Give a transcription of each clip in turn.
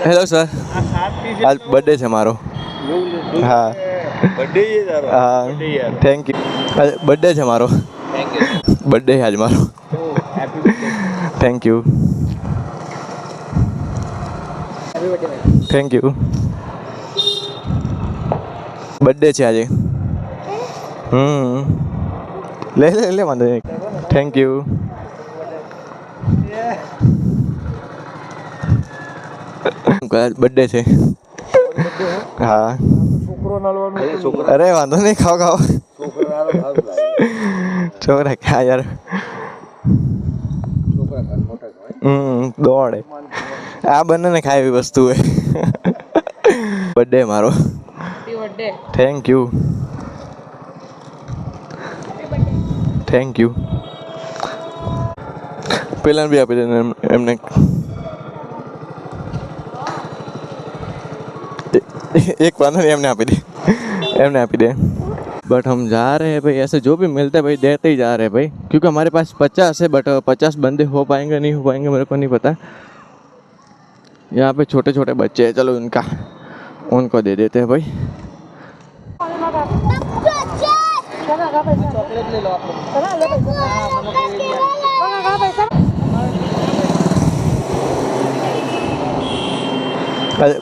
Hello sir, આજ birthday છે મારો. હા હા, થેન્ક યુ. બર્થડે છે મારો. બર્થડે આજ મારો. Thank you. Thank you. Birthday છે આજે. લે લે લે વાંધો નહીં. Thank you. બર્થડે છે. હા. અરે વાંધો નહીં, ખાઓ ખાઓ. છોકરા ક્યાં યાર. દોડે આ બંનેને ખાય એવી વસ્તુ હોય. બર્થડે મારો. Thank you. Thank you. પેલા બી આપી દે એમને. एक बार नहीं हमने आपी दे बट हम जा रहे हैं भाई, ऐसे जो भी मिलता है भाई देते ही जा रहे हैं भाई, क्योंकि हमारे पास 50 है बट 50 बंदे हो पाएंगे नहीं हो पाएंगे मेरे को नहीं पता. यहाँ पे छोटे छोटे बच्चे हैं, चलो उनको दे देते हैं भाई.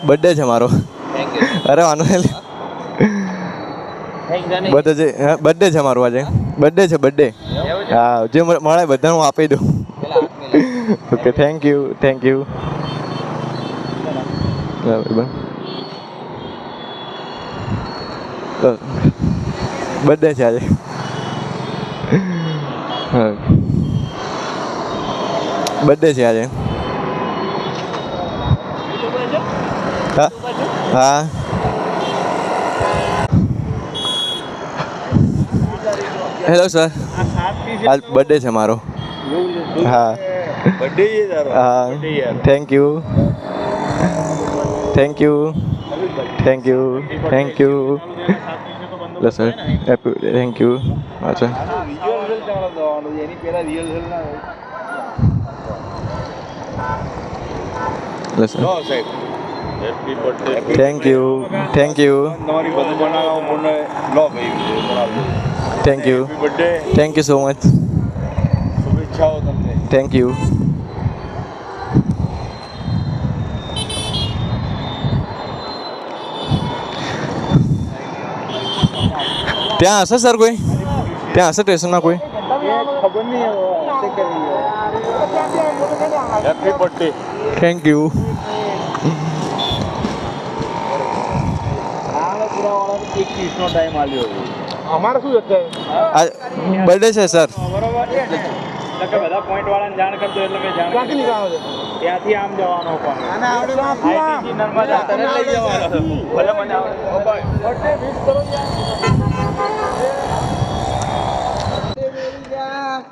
बर्थडे है हमारो. अरे वानो બર્થડે છે મારો આજે. બર્થડે છે બર્થડે. હા, જે મળે બધાને હું આપી દઉં. Okay, thank you. Thank you. Birthday છે આજે. હા, બર્થડે છે આજે. હા હા. હેલો સર, આજ બર્થડે છે મારો. હા હા, thank you. Thank you. Thank you. Thank you. Sir thank you. અચ્છા. Thank you. Thank you. Thank you. Thank you so much. Thank you. ત્યાં હશે સર કોઈ? ત્યાં હશે સ્ટેશનમાં કોઈ? ખબર નહીં. Happy birthday. Thank you. અમારે શું બર્થડે છે સર. બધા પોઈન્ટ વાળાને જાણ કરજો એટલે મેં જાણ. ક્યાંથી નીકળવાનો છે? ત્યાંથી આમ જવાનો પણ આઈટીજી નર્મદા તને લઈ જવાનો ભલે મને બર્થડે વિશ કરો.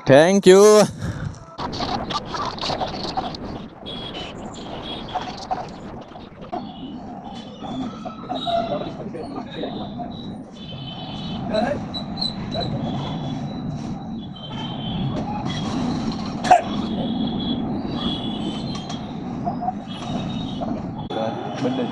Thank you. બર્થડે